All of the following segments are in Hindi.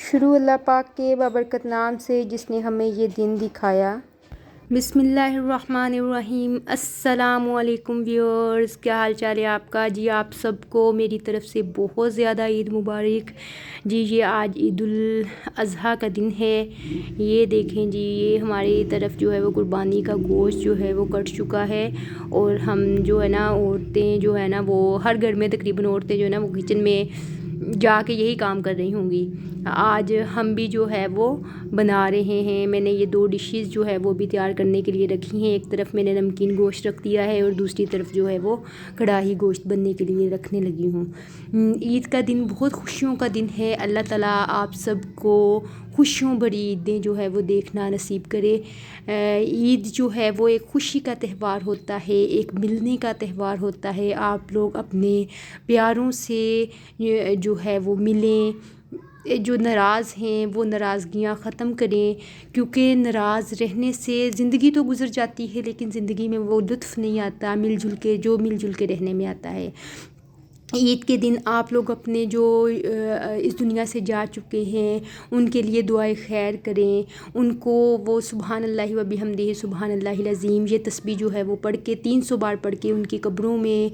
शुरू अल्लाह पाक के बाबरकत नाम से जिसने हमें ये दिन दिखाया। बिस्मिल्लाहिर्रहमानिर्रहीम। अस्सलामुअलैकुम व्यूअर्स, क्या हाल चाल है आपका जी। आप सबको मेरी तरफ़ से बहुत ज़्यादा ईद मुबारक जी। ये आज ईदुल अज़हा का दिन है। ये देखें जी, ये हमारी तरफ जो है वो कुर्बानी का गोश्त जो है वो कट चुका है। और हम जो है ना, औरतें जो है ना वो हर घर में तकरीबन औरतें जो है ना वो किचन में जाके यही काम कर रही होंगी। आज हम भी जो है वो बना रहे हैं। मैंने ये 2 डिशेस जो है वो भी तैयार करने के लिए रखी हैं। एक तरफ मैंने नमकीन गोश्त रख दिया है और दूसरी तरफ जो है वो कढ़ाई गोश्त बनने के लिए रखने लगी हूँ। ईद का दिन बहुत खुशियों का दिन है। अल्लाह ताला आप सबको खुशियों भरी ईदें जो है वो देखना नसीब करे। ईद जो है वो एक खुशी का त्यौहार होता है, एक मिलने का त्यौहार होता है। आप लोग अपने प्यारों से जो है वो मिलें, जो नाराज़ हैं वो नाराज़गियाँ ख़त्म करें, क्योंकि नाराज़ रहने से ज़िंदगी तो गुज़र जाती है लेकिन ज़िंदगी में वो लुत्फ़ नहीं आता मिलजुल के रहने में आता है। ईद के दिन आप लोग अपने जो इस दुनिया से जा चुके हैं उनके लिए दुआए खैर करें। उनको वो सुबहान अल्लाहि व बिहम्दिही सुबहान अल्लाहिल अज़ीम ये तस्बीह जो है वो पढ़ के 300 बार पढ़ के उनकी कब्रों में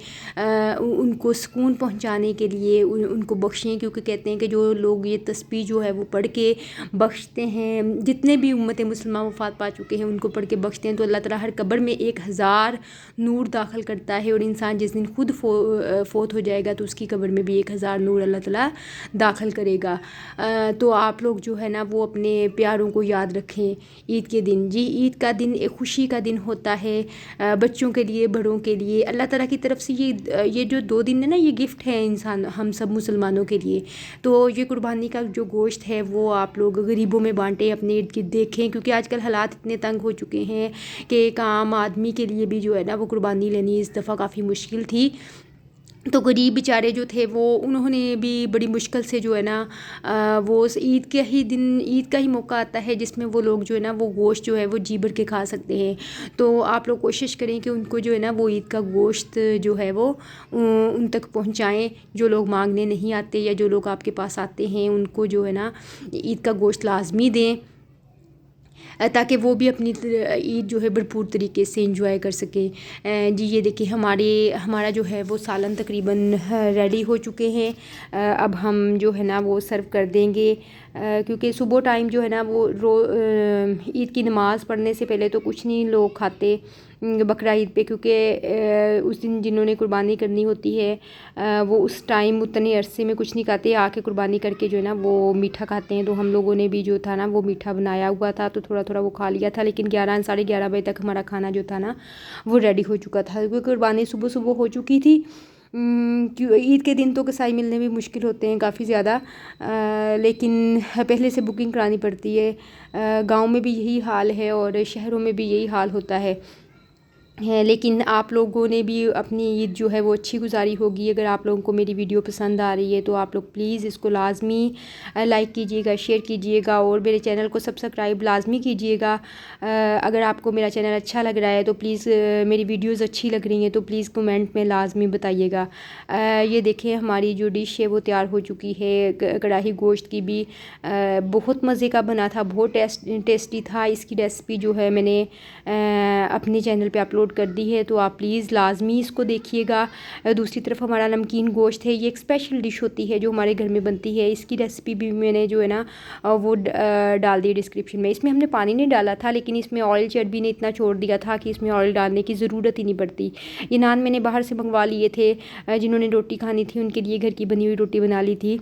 उनको सुकून पहुंचाने के लिए उनको बख्शें। क्योंकि कहते हैं कि जो लोग ये तस्बीह जो है वो पढ़ के बख्शते हैं, जितने भी उम्मत मुसलमान वफ़ात पा चुके हैं उनको पढ़ के बख्शते हैं, तो अल्लाह ताला हर कब्र में 1000 नूर दाखिल करता है। और इंसान जिस दिन खुद फोत हो जाएगा तो उसकी कब्र में भी 1000 नूर अल्लाह ताला दाखिल करेगा। तो आप लोग जो है ना वो अपने प्यारों को याद रखें ईद के दिन जी। ईद का दिन एक खुशी का दिन होता है, बच्चों के लिए, बड़ों के लिए। अल्लाह ताला की तरफ से ये जो 2 दिन है ना, ये गिफ्ट है इंसान हम सब मुसलमानों के लिए। तो ये कुर्बानी का जो गोश्त है वो आप लोग गरीबों में बांटें, अपने इर्द गिर्द देखें, क्योंकि आजकल हालात इतने तंग हो चुके हैं कि एक आम आदमी के लिए भी जो है ना वो कुर्बानी लेनी इस दफ़ा काफ़ी मुश्किल थी। तो गरीब बेचारे जो थे वो उन्होंने भी बड़ी मुश्किल से जो है ना वो ईद के ही दिन, ईद का ही मौका आता है जिसमें वो लोग जो है ना वो गोश्त जो है वो जी भर के खा सकते हैं। तो आप लोग कोशिश करें कि उनको जो है ना वो ईद का गोश्त जो है वो उन तक पहुंचाएं। जो लोग मांगने नहीं आते या जो लोग आपके पास आते हैं उनको जो है ना ईद का गोश्त लाजमी दें, ताकि वो भी अपनी ईद जो है भरपूर तरीके से इंजॉय कर सकें जी। ये देखिए हमारा जो है वो सालन तकरीबन रेडी हो चुके हैं। अब हम जो है ना वो सर्व कर देंगे, क्योंकि सुबह टाइम जो है ना वो ईद की नमाज़ पढ़ने से पहले तो कुछ नहीं लोग खाते बकरा ईद पे, क्योंकि उस दिन जिन्होंने कुर्बानी करनी होती है वो उस टाइम उतने अरसे में कुछ नहीं खाते, आके कुर्बानी करके जो है ना वो मीठा खाते हैं। तो हम लोगों ने भी जो था ना वो मीठा बनाया हुआ था, तो थोड़ा थोड़ा वो खा लिया था। लेकिन 11 साढ़े 11 बजे तक हमारा खाना जो था ना वो रेडी हो चुका था, क्योंकि कुर्बानी सुबह सुबह हो चुकी थी। क्यों ईद के दिन तो कसाई मिलने भी मुश्किल होते हैं काफ़ी ज़्यादा, लेकिन पहले से बुकिंग करानी पड़ती है। गांव में भी यही हाल है और शहरों में भी यही हाल होता है। लेकिन आप लोगों ने भी अपनी ईद जो है वो अच्छी गुजारी होगी। अगर आप लोगों को मेरी वीडियो पसंद आ रही है तो आप लोग प्लीज़ इसको लाजमी लाइक कीजिएगा, शेयर कीजिएगा और मेरे चैनल को सब्सक्राइब लाजमी कीजिएगा। अगर आपको मेरा चैनल अच्छा लग रहा है तो प्लीज़, मेरी वीडियोज़ अच्छी लग रही हैं तो प्लीज़ कमेंट में लाजमी बताइएगा। ये देखें हमारी जो डिश है वो तैयार हो चुकी है। कढ़ाई गोश्त की भी बहुत मज़े का बना था, बहुत टेस्टी था। इसकी रेसिपी जो है मैंने अपने चैनल पे अपलोड कर दी है, तो आप प्लीज़ लाजमी इसको देखिएगा। दूसरी तरफ हमारा नमकीन गोश्त है, ये एक स्पेशल डिश होती है जो हमारे घर में बनती है। इसकी रेसिपी भी मैंने जो है ना वो डाल दी डिस्क्रिप्शन में। इसमें हमने पानी नहीं डाला था, लेकिन इसमें ऑयल चर्बी ने इतना छोड़ दिया था कि इसमें ऑयल डालने की ज़रूरत ही नहीं पड़ती। ये नान मैंने बाहर से मंगवा लिए थे, जिन्होंने रोटी खानी थी उनके लिए घर की बनी हुई रोटी बना ली थी।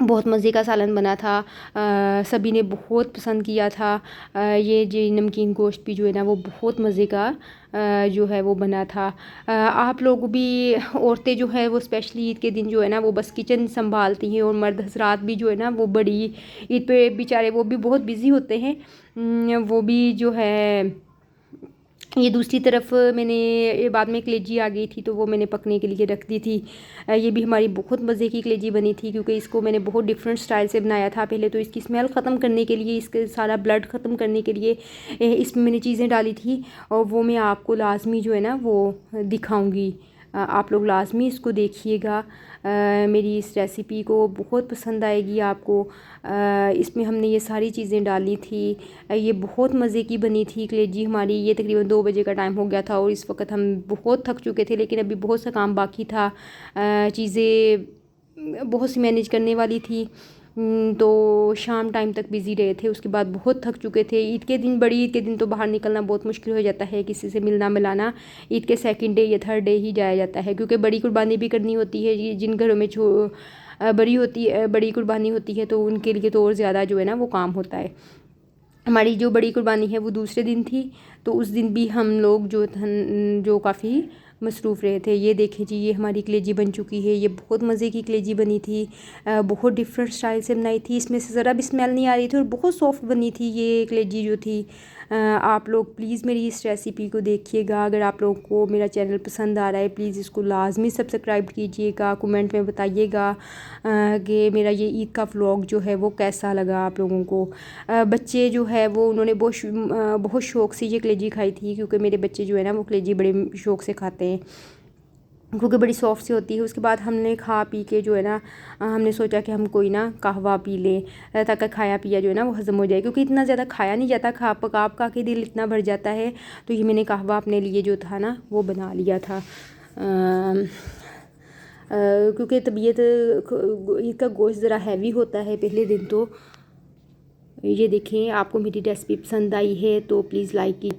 बहुत मज़े का सालन बना था, सभी ने बहुत पसंद किया था। ये जो नमकीन गोश्त भी जो है ना वो बहुत मज़े का जो है वो बना था। आप लोग भी, औरतें जो है वो स्पेशली ईद के दिन जो है ना वो बस किचन संभालती हैं, और मर्द हजरात भी जो है ना वो बड़ी ईद पे बेचारे वो भी बहुत बिज़ी होते हैं। वो भी जो है, ये दूसरी तरफ मैंने ये बाद में कलेजी आ गई थी तो वो मैंने पकने के लिए रख दी थी। ये भी हमारी बहुत मज़े की कलेजी बनी थी, क्योंकि इसको मैंने बहुत डिफरेंट स्टाइल से बनाया था। पहले तो इसकी स्मेल ख़त्म करने के लिए, इसके सारा ब्लड ख़त्म करने के लिए इसमें मैंने चीज़ें डाली थी, और वो मैं आपको लाजमी जो है ना वो दिखाऊँगी। आप लोग लाज़मी इसको देखिएगा। मेरी इस रेसिपी को बहुत पसंद आएगी आपको। इसमें हमने ये सारी चीज़ें डाली थी। ये बहुत मज़े की बनी थी कलेजी हमारी। ये तकरीबन 2 बजे का टाइम हो गया था और इस वक्त हम बहुत थक चुके थे, लेकिन अभी बहुत सा काम बाकी था। चीज़ें बहुत सी मैनेज करने वाली थी। तो शाम टाइम तक बिज़ी रहे थे। उसके बाद बहुत थक चुके थे। ईद के दिन, बड़ी ईद के दिन तो बाहर निकलना बहुत मुश्किल हो जाता है, किसी से मिलना मिलाना ईद के सेकंड डे या थर्ड डे ही जाया जाता है, क्योंकि बड़ी कुर्बानी भी करनी होती है। ये जिन घरों में बड़ी कुर्बानी होती है तो उनके लिए तो और ज़्यादा जो है ना वो काम होता है। हमारी जो बड़ी कुर्बानी है वो दूसरे दिन थी, तो उस दिन भी हम लोग जो काफ़ी मसरूफ़ रहे थे। ये देखें जी, ये हमारी कलेजी बन चुकी है। ये बहुत मज़े की कलेजी बनी थी। बहुत डिफरेंट स्टाइल से बनाई थी। इसमें से ज़रा भी स्मेल नहीं आ रही थी और बहुत सॉफ्ट बनी थी ये कलेजी जो थी। आप लोग प्लीज़ मेरी इस रेसिपी को देखिएगा। अगर आप लोगों को मेरा चैनल पसंद आ रहा है, प्लीज़ इसको लाजमी सब्सक्राइब कीजिएगा। कमेंट में बताइएगा कि मेरा ये ईद का व्लॉग जो है वो कैसा लगा आप लोगों को। बच्चे जो है वो उन्होंने बहुत शौक़ से ये कलेजी खाई थी, क्योंकि मेरे बच्चे जो है ना वो कलेजी बड़े शौक़ से खाते हैं, क्योंकि बड़ी सॉफ्ट सी होती है। उसके बाद हमने खा पी के जो है ना, हमने सोचा कि हम कोई ना कहवा पी लें, ताकि खाया पिया जो है ना वो हज़म हो जाए, क्योंकि इतना ज़्यादा खाया नहीं जाता। खा पका के दिल इतना भर जाता है। तो ये मैंने कहवा अपने लिए जो था ना वो बना लिया था। क्योंकि तबीयत ईद का गोश्त ज़रा हैवी होता है पहले दिन। तो ये देखें, आपको मेरी रेसिपी पसंद आई है तो प्लीज़ लाइक कीजिए।